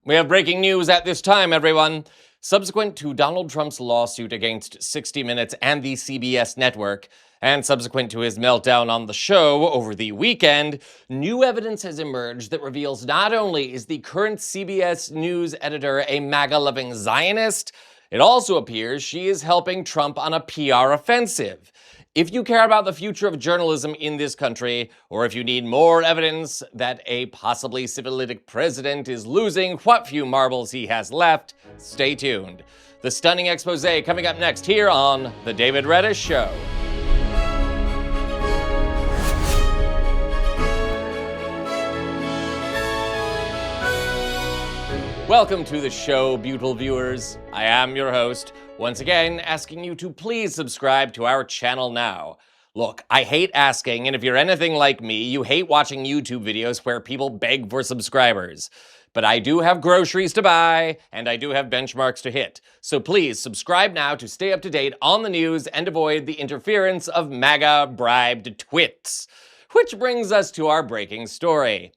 We have breaking news at this time, everyone. Subsequent to Donald Trump's lawsuit against 60 Minutes and the CBS network, and subsequent to his meltdown on the show over the weekend, new evidence has emerged that reveals not only is the current CBS News editor a MAGA-loving Zionist, it also appears she is helping Trump on a PR offensive. If you care about the future of journalism in this country, or if you need more evidence that a possibly syphilitic president is losing what few marbles he has left, stay tuned. The stunning expose coming up next here on The David Reddish Show. Welcome to the show, beautiful viewers. I am your host, once again asking you to please subscribe to our channel now. Look, I hate asking, and if you're anything like me, you hate watching YouTube videos where people beg for subscribers. But I do have groceries to buy, and I do have benchmarks to hit. So please subscribe now to stay up to date on the news and avoid the interference of MAGA-bribed twits. Which brings us to our breaking story.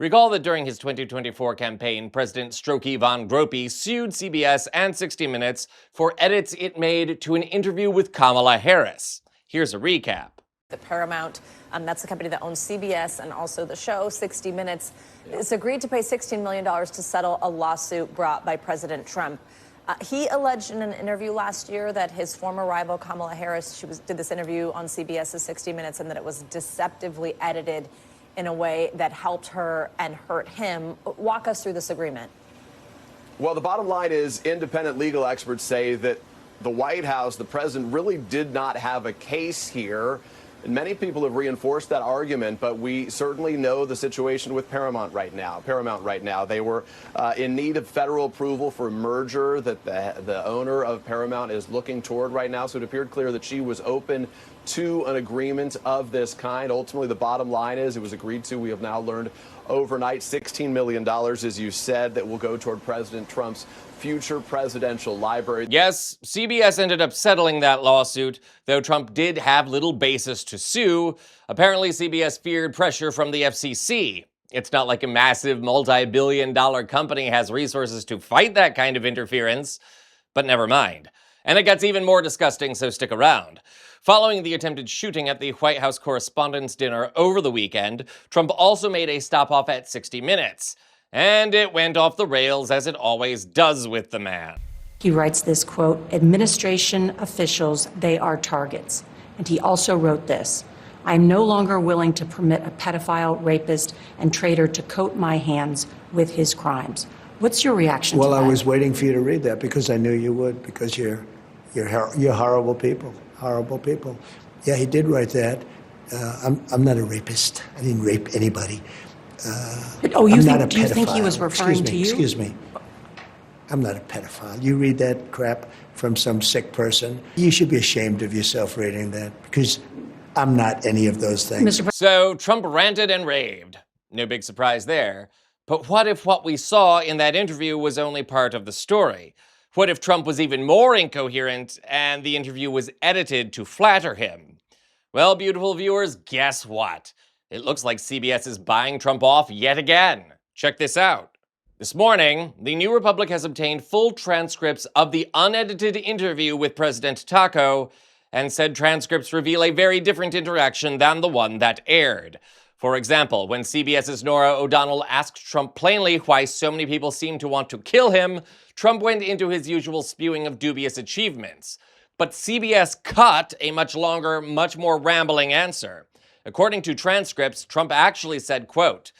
Recall that during his 2024 campaign, President Strokey Von Gropey sued CBS and 60 Minutes for edits it made to an interview with Kamala Harris. Here's a recap. The Paramount, that's the company that owns CBS and also the show 60 Minutes, has agreed to pay $16 million to settle a lawsuit brought by President Trump. He alleged in an interview last year that his former rival Kamala Harris, did this interview on CBS's 60 Minutes, and that it was deceptively edited in a way that helped her and hurt him. Walk us through this agreement. Well, the bottom line is independent legal experts say that the White House, the president, really did not have a case here. And many people have reinforced that argument, but we certainly know the situation with Paramount right now. They were in need of federal approval for a merger that the owner of Paramount is looking toward right now. So it appeared clear that she was open to an agreement of this kind. Ultimately, the bottom line is it was agreed to. We have now learned overnight $16 million, as you said, that will go toward President Trump's future presidential library. Yes, CBS ended up settling that lawsuit, though Trump did have little basis to sue. Apparently, CBS feared pressure from the FCC. It's not like a massive multi-billion-dollar company has resources to fight that kind of interference, but never mind. And it gets even more disgusting, so stick around. Following the attempted shooting at the White House Correspondents' Dinner over the weekend, Trump also made a stop-off at 60 Minutes. And it went off the rails, as it always does with the man. He writes this, quote, "Administration officials, they are targets." And he also wrote this, "I am no longer willing to permit a pedophile, rapist, and traitor to coat my hands with his crimes." What's your reaction to that? Well, I was waiting for you to read that because I knew you would, because you're horrible people. Horrible people. Yeah, he did write that. I'm not a rapist. I didn't rape anybody. Do you think he was referring to you? Excuse me. I'm not a pedophile. You read that crap from some sick person. You should be ashamed of yourself reading that, because I'm not any of those things. So Trump ranted and raved. No big surprise there. But what if what we saw in that interview was only part of the story? What if Trump was even more incoherent and the interview was edited to flatter him? Well, beautiful viewers, guess what? It looks like CBS is buying Trump off yet again. Check this out. This morning, the New Republic has obtained full transcripts of the unedited interview with President Taco, and said transcripts reveal a very different interaction than the one that aired. For example, when CBS's Norah O'Donnell asked Trump plainly why so many people seem to want to kill him, Trump went into his usual spewing of dubious achievements. But CBS cut a much longer, much more rambling answer. According to transcripts, Trump actually said, quote,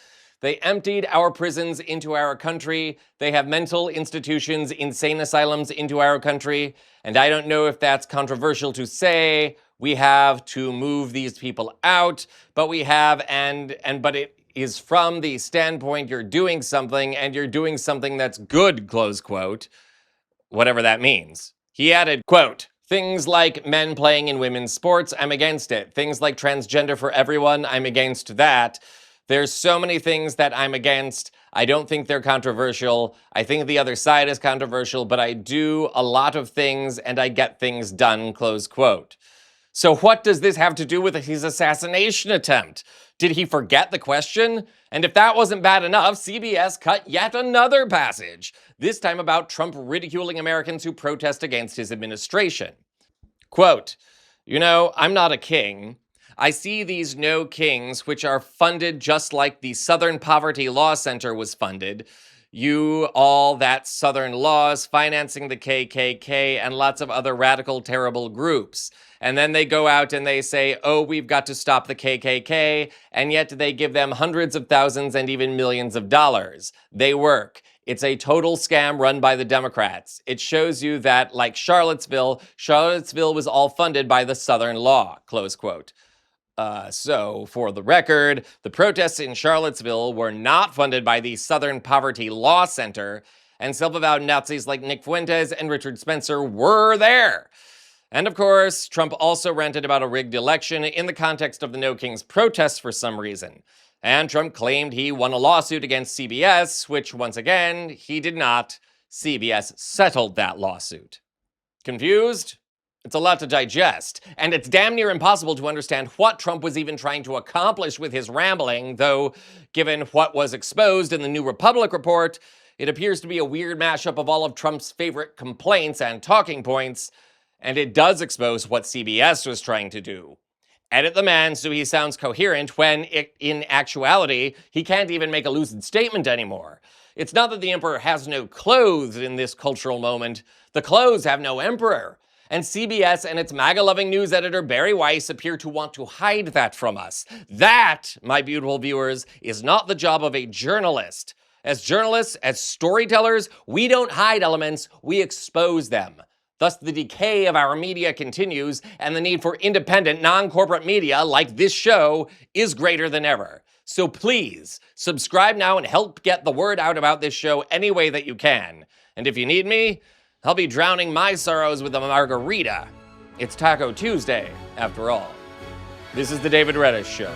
"They emptied our prisons into our country. They have mental institutions, insane asylums into our country. And I don't know if that's controversial to say. We have to move these people out, but we have, but it is from the standpoint you're doing something, and you're doing something that's good," close quote. Whatever that means. He added, quote, "Things like men playing in women's sports, I'm against it. Things like transgender for everyone, I'm against that. There's so many things that I'm against. I don't think they're controversial. I think the other side is controversial, but I do a lot of things and I get things done," close quote. So what does this have to do with his assassination attempt? Did he forget the question? And if that wasn't bad enough, CBS cut yet another passage, this time about Trump ridiculing Americans who protest against his administration. Quote, "You know, I'm not a king. I see these no kings, which are funded just like the Southern Poverty Law Center was funded. All that Southern laws financing the KKK and lots of other radical, terrible groups. And then they go out and they say, oh, we've got to stop the KKK, and yet they give them hundreds of thousands and even millions of dollars. They work. It's a total scam run by the Democrats. It shows you that, like Charlottesville was all funded by the Southern law," close quote. So, for the record, the protests in Charlottesville were not funded by the Southern Poverty Law Center, and self-avowed Nazis like Nick Fuentes and Richard Spencer were there. And of course, Trump also ranted about a rigged election in the context of the No Kings protests for some reason. And Trump claimed he won a lawsuit against CBS, which, once again, he did not. CBS settled that lawsuit. Confused? It's a lot to digest, and it's damn near impossible to understand what Trump was even trying to accomplish with his rambling, though, given what was exposed in the New Republic report, it appears to be a weird mashup of all of Trump's favorite complaints and talking points, and it does expose what CBS was trying to do. Edit the man so he sounds coherent when, in actuality, he can't even make a lucid statement anymore. It's not that the emperor has no clothes in this cultural moment. The clothes have no emperor. And CBS and its MAGA-loving news editor Barry Weiss appear to want to hide that from us. That, my beautiful viewers, is not the job of a journalist. As journalists, as storytellers, we don't hide elements, we expose them. Thus, the decay of our media continues, and the need for independent, non-corporate media like this show is greater than ever. So please, subscribe now and help get the word out about this show any way that you can. And if you need me, I'll be drowning my sorrows with a margarita. It's Taco Tuesday, after all. This is The David Reddish Show.